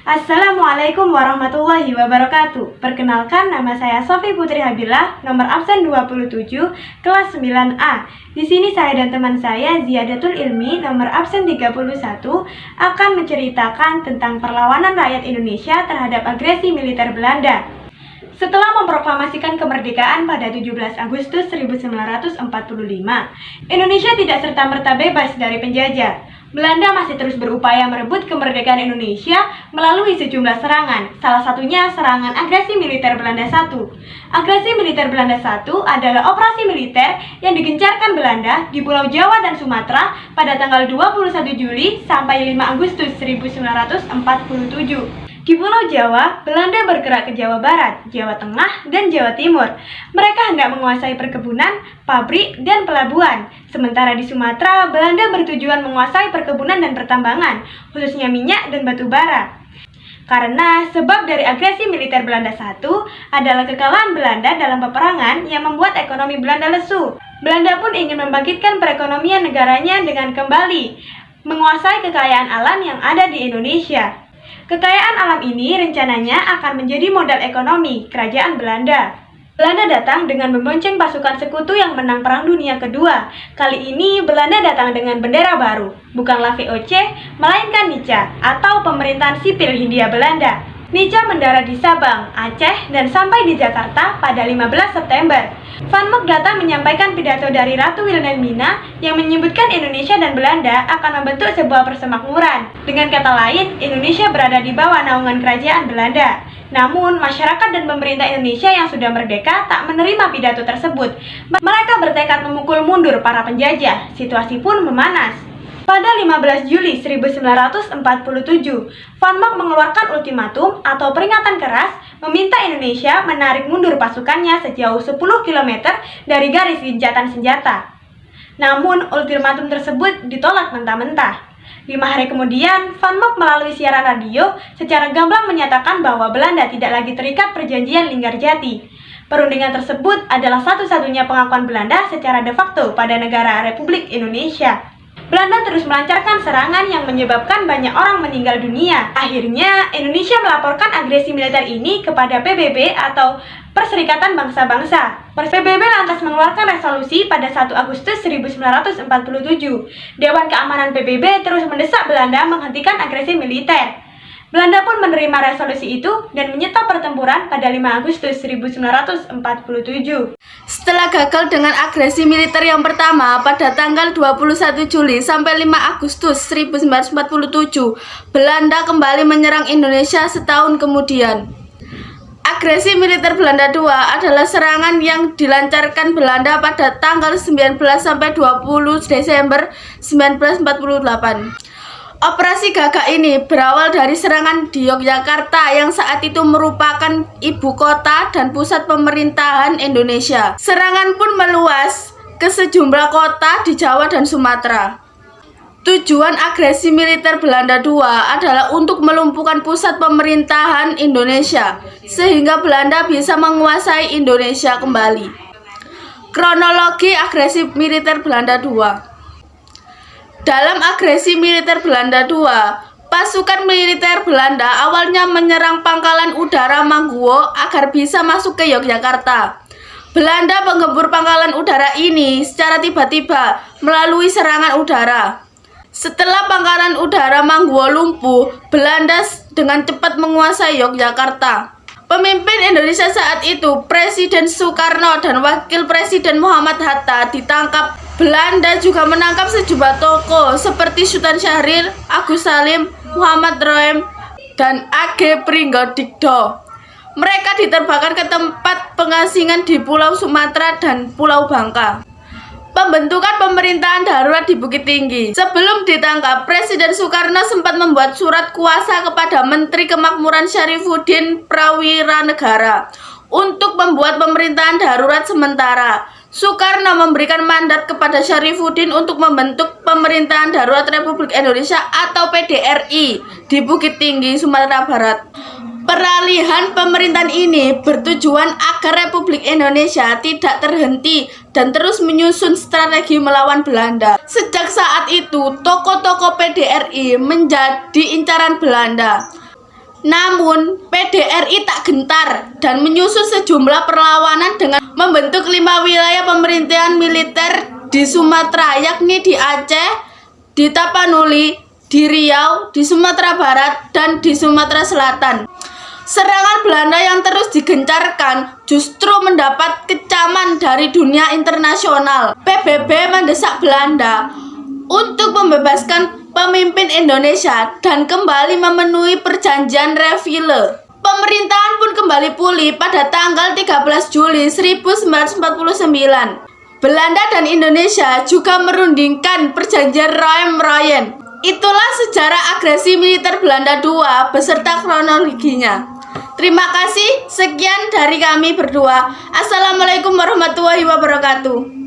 Assalamualaikum warahmatullahi wabarakatuh. Perkenalkan, nama saya Sofi Putri Habilah, nomor absen 27, kelas 9A. Di sini saya dan teman saya Ziyadatul Ilmi, nomor absen 31, akan menceritakan tentang perlawanan rakyat Indonesia terhadap agresi militer Belanda. Setelah memproklamasikan kemerdekaan pada 17 Agustus 1945, Indonesia tidak serta-merta bebas dari penjajah. Belanda masih terus berupaya merebut kemerdekaan Indonesia melalui sejumlah serangan, salah satunya serangan agresi militer Belanda I. Agresi militer Belanda I adalah operasi militer yang digencarkan Belanda di Pulau Jawa dan Sumatera pada tanggal 21 Juli sampai 5 Agustus 1947. Di Pulau Jawa, Belanda bergerak ke Jawa Barat, Jawa Tengah, dan Jawa Timur. Mereka hendak menguasai perkebunan, pabrik, dan pelabuhan. Sementara di Sumatera, Belanda bertujuan menguasai perkebunan dan pertambangan, khususnya minyak dan batu bara. Karena sebab dari agresi militer Belanda I adalah kekalahan Belanda dalam peperangan yang membuat ekonomi Belanda lesu. Belanda pun ingin membangkitkan perekonomian negaranya dengan kembali menguasai kekayaan alam yang ada di Indonesia. Kekayaan alam ini rencananya akan menjadi modal ekonomi kerajaan Belanda. Belanda datang dengan membonceng pasukan sekutu yang menang Perang Dunia Kedua. Kali ini Belanda datang dengan bendera baru, bukanlah VOC, melainkan NICA atau Pemerintahan Sipil Hindia Belanda. NICA mendarat di Sabang, Aceh, dan sampai di Jakarta pada 15 September. Van Mock datang menyampaikan pidato dari Ratu Wilhelmina yang menyebutkan Indonesia dan Belanda akan membentuk sebuah persemakmuran. Dengan kata lain, Indonesia berada di bawah naungan kerajaan Belanda. Namun, masyarakat dan pemerintah Indonesia yang sudah merdeka tak menerima pidato tersebut. Mereka bertekad memukul mundur para penjajah. Situasi pun memanas. Pada 15 Juli 1947, Van Mock mengeluarkan ultimatum atau peringatan keras meminta Indonesia menarik mundur pasukannya sejauh 10 km dari garis gencatan senjata. Namun, ultimatum tersebut ditolak mentah-mentah. 5 hari kemudian, Van Mock melalui siaran radio secara gamblang menyatakan bahwa Belanda tidak lagi terikat perjanjian Linggarjati. Perundingan tersebut adalah satu-satunya pengakuan Belanda secara de facto pada negara Republik Indonesia. Belanda terus melancarkan serangan yang menyebabkan banyak orang meninggal dunia. Akhirnya, Indonesia melaporkan agresi militer ini kepada PBB atau Perserikatan Bangsa-Bangsa. PBB lantas mengeluarkan resolusi pada 1 Agustus 1947. Dewan Keamanan PBB terus mendesak Belanda menghentikan agresi militer. Belanda pun menerima resolusi itu dan menyetop pertempuran pada 5 Agustus 1947. Setelah gagal dengan agresi militer yang pertama pada tanggal 21 Juli sampai 5 Agustus 1947, Belanda kembali menyerang Indonesia setahun kemudian. Agresi militer Belanda II adalah serangan yang dilancarkan Belanda pada tanggal 19 sampai 20 Desember 1948. Operasi Gagak ini berawal dari serangan di Yogyakarta yang saat itu merupakan ibu kota dan pusat pemerintahan Indonesia. Serangan pun meluas ke sejumlah kota di Jawa dan Sumatera. Tujuan agresi militer Belanda II adalah untuk melumpuhkan pusat pemerintahan Indonesia, sehingga Belanda bisa menguasai Indonesia kembali. Kronologi agresi militer Belanda II. Dalam agresi militer Belanda II, pasukan militer Belanda awalnya menyerang pangkalan udara Mangguwo agar bisa masuk ke Yogyakarta. Belanda menggempur pangkalan udara ini secara tiba-tiba melalui serangan udara. Setelah pangkalan udara Mangguwo lumpuh, Belanda dengan cepat menguasai Yogyakarta. Pemimpin Indonesia saat itu, Presiden Soekarno dan Wakil Presiden Muhammad Hatta ditangkap. Belanda juga menangkap sejumlah tokoh seperti Sultan Syahrir, Agus Salim, Muhammad Roem, dan A.G. Pringgodikdo. Mereka diterbangkan ke tempat pengasingan di Pulau Sumatera dan Pulau Bangka. Pembentukan pemerintahan darurat di Bukit Tinggi. Sebelum ditangkap, Presiden Soekarno sempat membuat surat kuasa kepada Menteri Kemakmuran Syarifuddin Prawiranegara untuk membuat pemerintahan darurat sementara. Soekarno memberikan mandat kepada Syarifuddin untuk membentuk Pemerintahan Darurat Republik Indonesia atau PDRI di Bukit Tinggi, Sumatera Barat. Peralihan pemerintahan ini bertujuan agar Republik Indonesia tidak terhenti dan terus menyusun strategi melawan Belanda. Sejak saat itu, tokoh-tokoh PDRI menjadi incaran Belanda. Namun, PDRI tak gentar dan menyusun sejumlah perlawanan dengan membentuk 5 wilayah pemerintahan militer di Sumatera, yakni di Aceh, di Tapanuli, di Riau, di Sumatera Barat, dan di Sumatera Selatan. Serangan Belanda yang terus digencarkan justru mendapat kecaman dari dunia internasional. PBB mendesak Belanda untuk membebaskan pemimpin Indonesia dan kembali memenuhi perjanjian Reville. Pemerintahan pun kembali pulih pada tanggal 13 Juli 1949. Belanda dan Indonesia juga merundingkan perjanjian Roem-Royen. Itulah sejarah agresi militer Belanda II beserta kronologinya. Terima kasih, sekian dari kami berdua. Assalamualaikum warahmatullahi wabarakatuh.